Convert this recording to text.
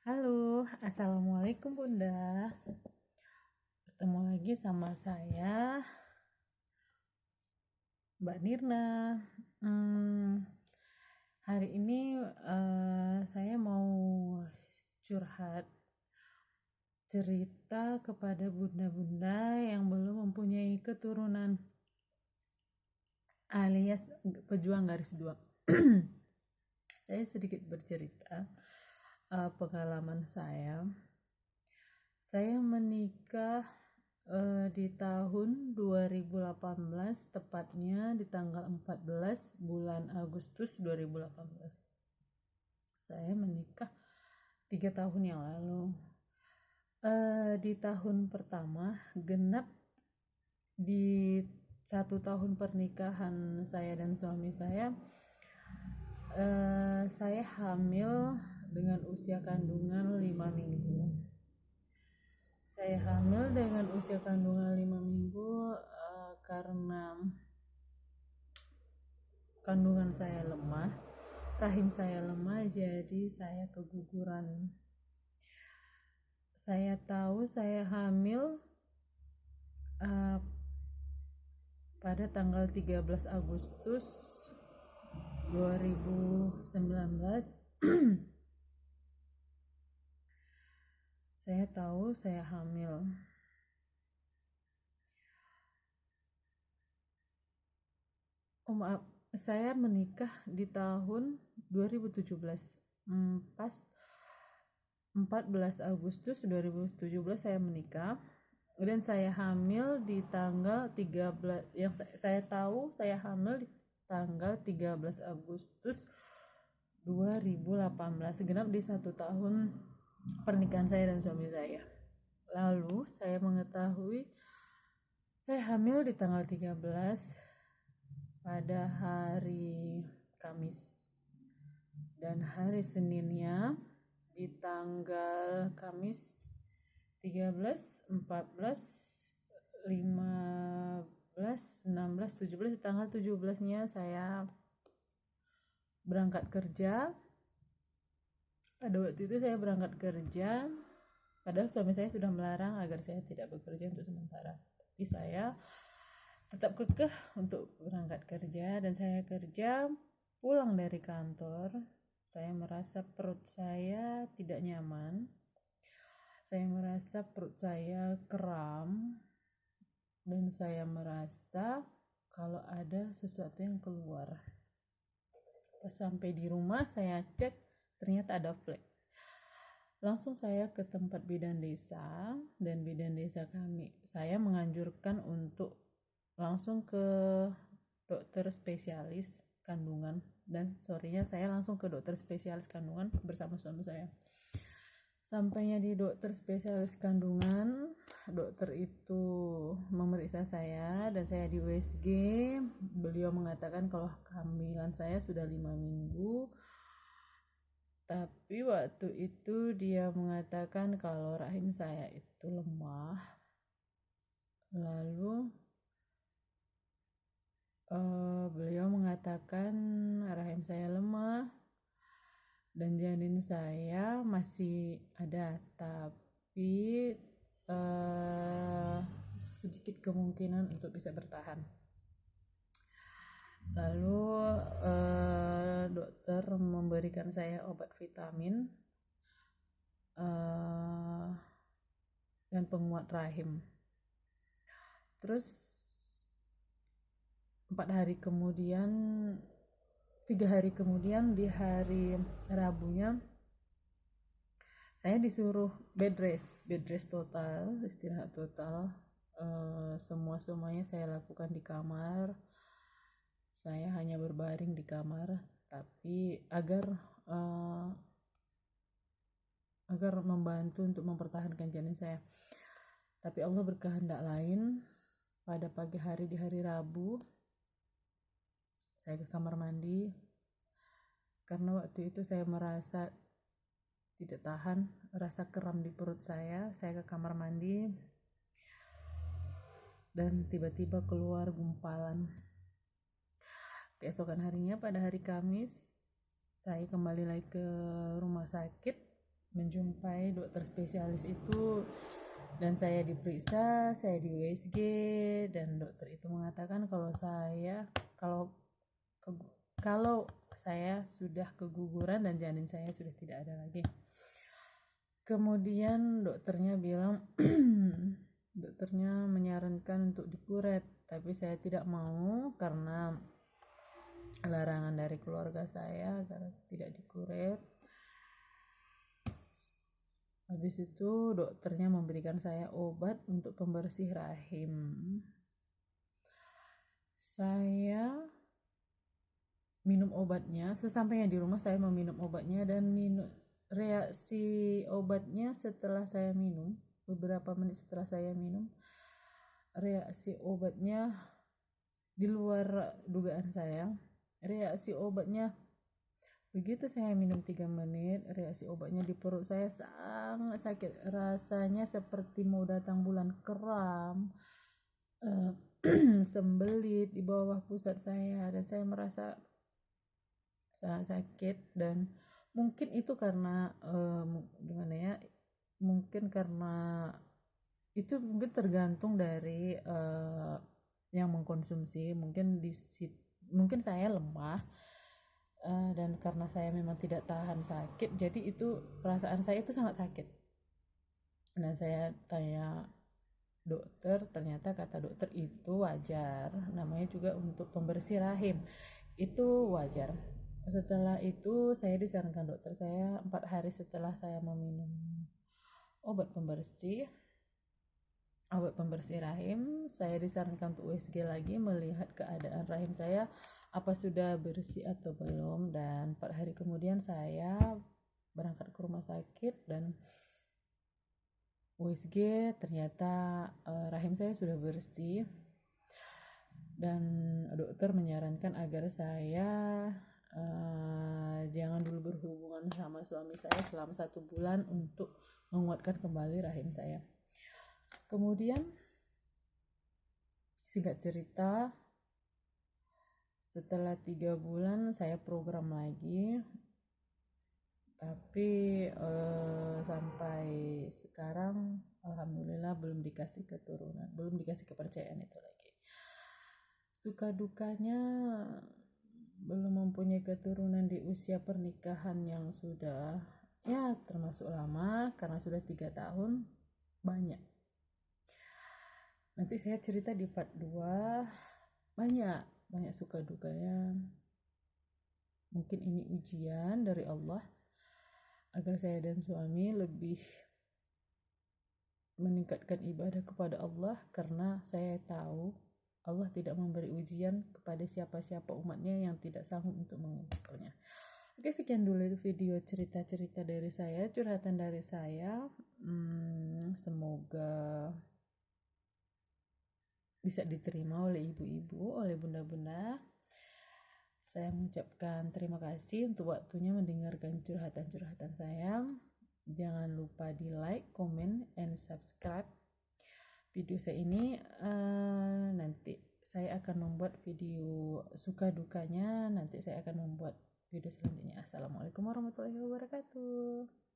Halo, assalamualaikum Bunda. Bertemu lagi sama saya, Mbak Nirna. Hari ini saya mau curhat cerita kepada bunda-bunda yang belum mempunyai keturunan alias pejuang garis dua. Saya sedikit bercerita pengalaman saya. Saya menikah di tahun 2018, tepatnya di tanggal 14 bulan Agustus 2018. Saya menikah 3 tahun yang lalu. Di tahun pertama, genap di 1 tahun pernikahan saya dan suami saya, saya hamil dengan usia kandungan 5 minggu. Saya hamil dengan usia kandungan 5 minggu karena kandungan saya lemah, rahim saya lemah, jadi saya keguguran. Saya tahu saya hamil pada tanggal 13 Agustus 2019. Saya tahu saya hamil. Maaf, saya menikah di tahun 2017. Pas 14 Agustus 2017 saya menikah dan saya hamil di tanggal 13, yang saya tahu saya hamil di tanggal 13 Agustus 2018, genap di 1 tahun pernikahan saya dan suami saya. Lalu saya mengetahui saya hamil di tanggal 13 pada hari Kamis, dan hari Seninnya di tanggal Kamis 13, 14, 15, 16, 17, di tanggal 17-nya saya berangkat kerja. Pada waktu itu saya berangkat kerja, padahal suami saya sudah melarang agar saya tidak bekerja untuk sementara. Tapi saya tetap kekeh untuk berangkat kerja, dan saya kerja. Pulang dari kantor, saya merasa perut saya tidak nyaman. Saya merasa perut saya kram, dan saya merasa kalau ada sesuatu yang keluar. Pas sampai di rumah saya cek, ternyata ada flek. Langsung saya ke tempat bidan desa, dan bidan desa saya menganjurkan untuk langsung ke dokter spesialis kandungan, dan sorenya saya langsung ke dokter spesialis kandungan bersama suami saya. Sampainya di dokter spesialis kandungan, dokter itu memeriksa saya dan saya di USG. Beliau mengatakan kalau kehamilan saya sudah 5 minggu, tapi waktu itu dia mengatakan kalau rahim saya itu lemah. Lalu beliau mengatakan rahim saya lemah dan janin saya masih ada, tapi sedikit kemungkinan untuk bisa bertahan. Lalu dokter memberikan saya obat vitamin dan penguat rahim. Terus 3 hari kemudian di hari Rabunya saya disuruh bed rest total, istirahat total. Semuanya saya lakukan di kamar. Saya hanya berbaring di kamar, tapi agar membantu untuk mempertahankan janin saya. Tapi Allah berkehendak lain. Pada pagi hari di hari Rabu, saya ke kamar mandi karena waktu itu saya merasa tidak tahan, rasa kram di perut saya. Saya ke kamar mandi dan tiba-tiba keluar gumpalan. Keesokan harinya pada hari Kamis, saya kembali lagi ke rumah sakit menjumpai dokter spesialis itu, dan saya diperiksa, saya di USG, dan dokter itu mengatakan kalau kalau saya sudah keguguran dan janin saya sudah tidak ada lagi. Kemudian dokternya bilang dokternya menyarankan untuk dikuret, tapi saya tidak mau karena larangan dari keluarga saya agar tidak dikuret. Habis itu dokternya memberikan saya obat untuk pembersih rahim. Saya minum obatnya, sesampainya di rumah saya meminum obatnya, dan reaksi obatnya setelah saya minum, beberapa menit setelah saya minum, reaksi obatnya di luar dugaan saya. Reaksi obatnya, begitu saya minum 3 menit, reaksi obatnya di perut saya sangat sakit. Rasanya seperti mau datang bulan kram, sembelit di bawah pusat saya, dan saya merasa sangat sakit. Dan mungkin itu karena gimana ya, mungkin karena itu mungkin tergantung dari yang mengkonsumsi. Mungkin saya lemah, dan karena saya memang tidak tahan sakit, jadi itu perasaan saya itu sangat sakit. Nah, saya tanya dokter, ternyata kata dokter itu wajar, namanya juga untuk pembersih rahim, itu wajar. Setelah itu saya disarankan dokter saya 4 hari setelah saya meminum obat pembersih rahim, saya disarankan untuk USG lagi, melihat keadaan rahim saya apa sudah bersih atau belum. Dan 4 hari kemudian saya berangkat ke rumah sakit dan USG, ternyata rahim saya sudah bersih, dan dokter menyarankan agar saya jangan dulu berhubungan sama suami saya selama 1 bulan untuk menguatkan kembali rahim saya. Kemudian singkat cerita, setelah 3 bulan saya program lagi, tapi sampai sekarang alhamdulillah belum dikasih keturunan, belum dikasih kepercayaan itu lagi. Suka dukanya belum mempunyai keturunan di usia pernikahan yang sudah ya termasuk lama, karena sudah 3 tahun. Banyak, nanti saya cerita di part 2. banyak suka dukanya. Mungkin ini ujian dari Allah agar saya dan suami lebih meningkatkan ibadah kepada Allah, karena saya tahu Allah tidak memberi ujian kepada siapa-siapa umatnya yang tidak sanggup untuk mengekalnya. Oke, sekian dulu video cerita-cerita dari saya, curhatan dari saya. Semoga bisa diterima oleh ibu-ibu, oleh bunda-bunda. Saya mengucapkan terima kasih untuk waktunya mendengarkan curhatan-curhatan saya. Jangan lupa di like, comment, and subscribe video saya ini. Nanti saya akan membuat video suka dukanya, nanti saya akan membuat video selanjutnya. Assalamualaikum warahmatullahi wabarakatuh.